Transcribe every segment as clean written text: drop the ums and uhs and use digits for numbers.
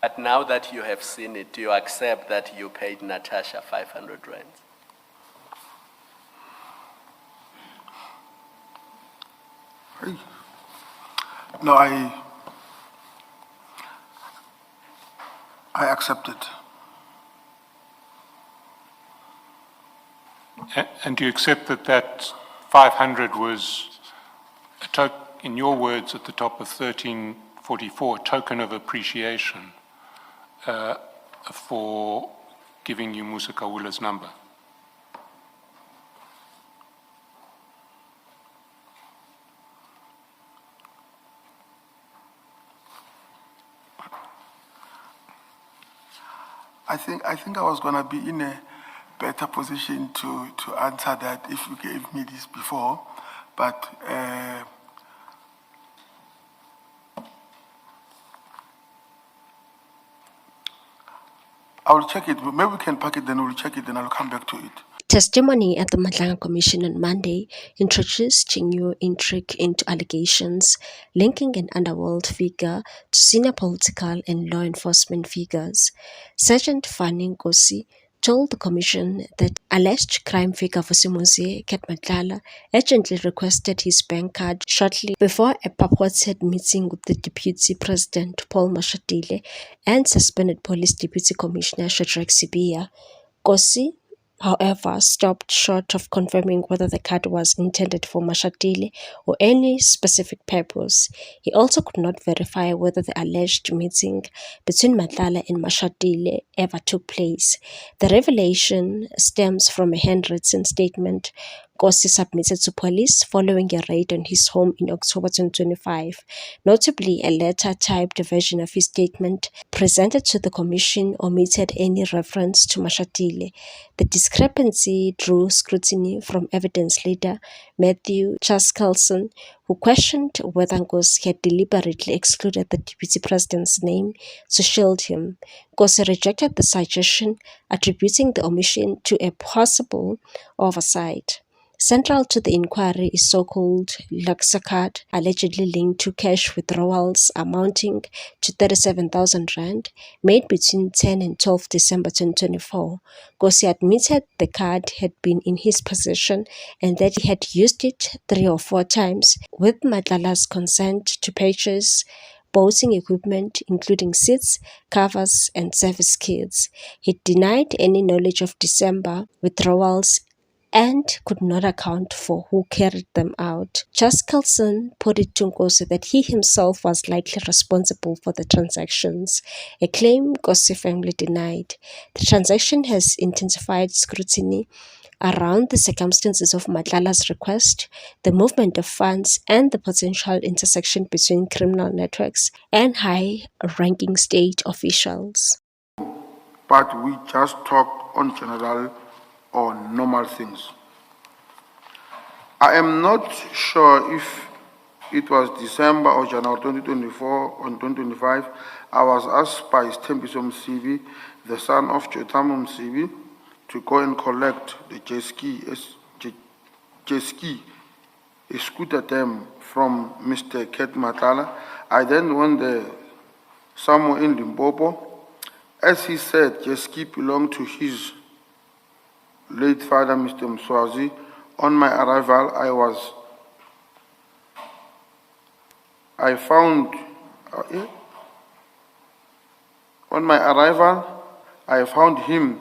But now that you have seen it, do you accept that you paid Natasha 500 rand? No, I accept it. And do you accept that that 500 was, in your words, at the top of 1344, a token of appreciation for giving you Musa Kawula's number? I think I was gonna be in a better position to answer that if you gave me this before, but I will check it. Maybe we can pack it, then we'll check it, then I'll come back to it. Testimony at the Madlanga Commission on Monday introduced new intrigue into allegations linking an underworld figure to senior political and law enforcement figures. Sergeant Fanny Nkosi told the commission that alleged crime figure Vusimuzi Ket Matlala urgently requested his bank card shortly before a purported meeting with the Deputy President Paul Mashatile and suspended Police Deputy Commissioner Shadrack Sibia. Nkosi, however, stopped short of confirming whether the card was intended for Mashatile or any specific purpose. He also could not verify whether the alleged meeting between Matlala and Mashatile ever took place. The revelation stems from a handwritten statement Nkosi submitted to police following a raid on his home in October 2025. Notably, a letter-typed version of his statement presented to the commission omitted any reference to Mashatile. The discrepancy drew scrutiny from evidence leader Matthew Chaskalson, who questioned whether Nkosi had deliberately excluded the deputy president's name to shield him. Nkosi rejected the suggestion, attributing the omission to a possible oversight. Central to the inquiry is so-called Luxor card, allegedly linked to cash withdrawals amounting to 37,000 rand, made between 10 and 12 December 2024. Nkosi admitted the card had been in his possession and that he had used it 3 or 4 times with Matlala's consent to purchase boating equipment including seats, covers and service kits. He denied any knowledge of December withdrawals and could not account for who carried them out. Chaskalson put it to Nkosi that he himself was likely responsible for the transactions, a claim Nkosi family denied. The transaction has intensified scrutiny around the circumstances of Matlala's request, the movement of funds, and the potential intersection between criminal networks and high-ranking state officials. But we just talked on general or normal things. I am not sure if it was December or January 2024 or 2025. I was asked by Stembiso Msibi, the son of Jotamu Msibi, to go and collect the jet ski, a scooter dam from Mr. Ket Matlala. I then went there somewhere in Limpopo. As he said, jet ski belonged to his late father, Mr. Mswazi. On my arrival, I found him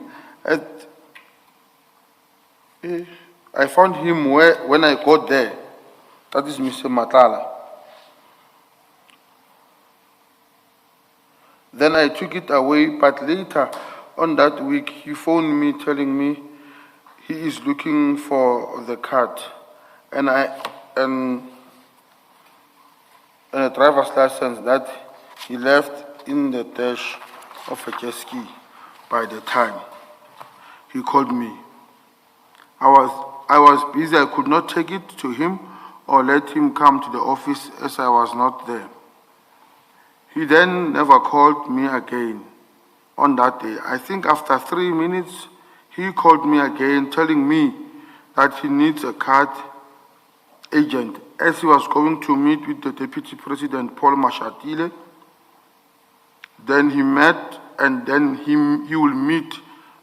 when I got there. That is Mr. Matlala. Then I took it away, but later on that week, he phoned me telling me he is looking for the card and a driver's license that he left in the dash of a jet ski by the time he called me. I was busy. I could not take it to him or let him come to the office as I was not there. He then never called me again on that day. I think after 3 minutes, he called me again telling me that he needs a card agent as he was going to meet with the Deputy President Paul Mashatile. Then he met, and then he will meet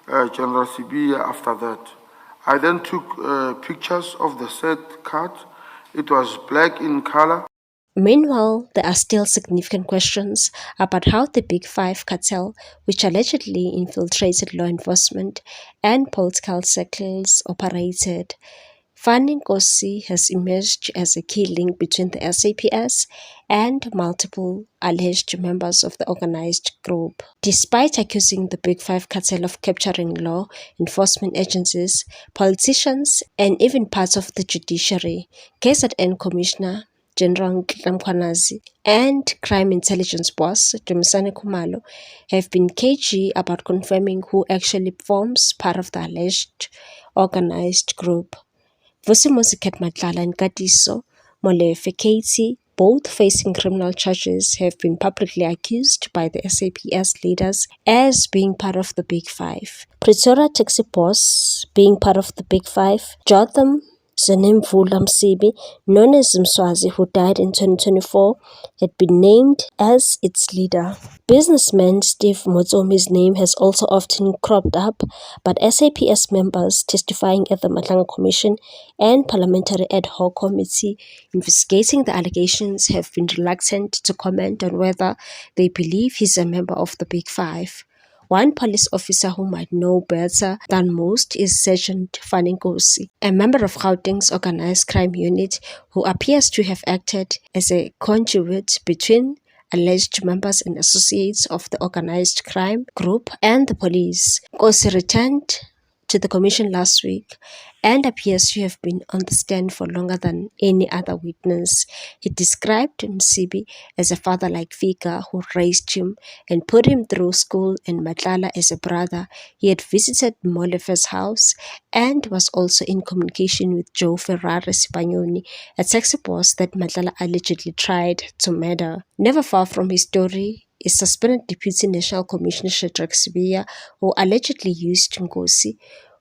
General Sibiya after that. I then took pictures of the said card. It was black in color. Meanwhile, there are still significant questions about how the Big Five cartel, which allegedly infiltrated law enforcement and political circles, operated. Fanny Nkosi has emerged as a key link between the SAPS and multiple alleged members of the organized group. Despite accusing the Big Five cartel of capturing law enforcement agencies, politicians, and even parts of the judiciary, KZN Commissioner General Mkhwanazi and Crime Intelligence boss Dumisani Khumalo have been cagey about confirming who actually forms part of the alleged organized group. Vusimuzi Matlala and Katiso Molefe Katie, both facing criminal charges, have been publicly accused by the SAPS leaders as being part of the Big Five. Pretoria taxi boss being part of the Big Five, Jotham Zenemvula Msibi, known as Mswazi, who died in 2024, had been named as its leader. Businessman Steve Motsomi's name has also often cropped up, but SAPS members testifying at the Matlanga Commission and Parliamentary Ad Hoc Committee investigating the allegations have been reluctant to comment on whether they believe he's a member of the Big Five. One police officer who might know better than most is Sergeant Fanny Nkosi, a member of Gauteng's organized crime unit who appears to have acted as a conduit between alleged members and associates of the organized crime group and the police. Nkosi returned to the commission last week and appears to have been on the stand for longer than any other witness. He described Msibi as a father-like figure who raised him and put him through school, and Matlala as a brother. He had visited Molefe's house and was also in communication with Joe Ferrari Sipanyoni, a taxi boss that Matlala allegedly tried to murder. Never far from his story is suspended Deputy National Commissioner Shadrack Sibiya, who allegedly used Nkosi,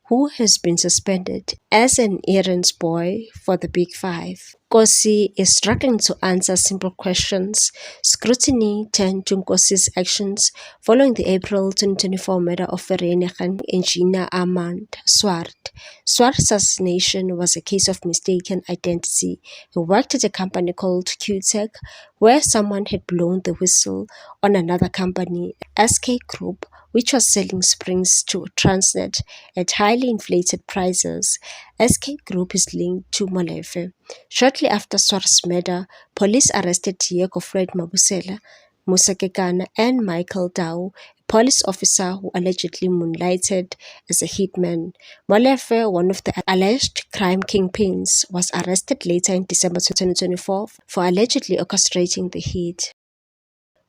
who has been suspended, as an errands boy for the Big Five. Nkosi is struggling to answer simple questions. Scrutiny turned to Nkosi's actions following the April 2024 murder of Vereniging engineer Armand Swart. Swart's assassination was a case of mistaken identity. He worked at a company called QTech, where someone had blown the whistle on another company, SK Group, which was selling springs to Transnet at highly inflated prices. SK Group is linked to Molefe. Shortly after Swart's murder, police arrested Diego Fred Mabusela, Musa Kekana, and Michael Dau, a police officer who allegedly moonlighted as a hitman. Molefe, one of the alleged crime kingpins, was arrested later in December 2024 for allegedly orchestrating the hit.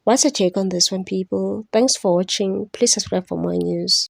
What's your take on this one, people? Thanks for watching. Please subscribe for more news.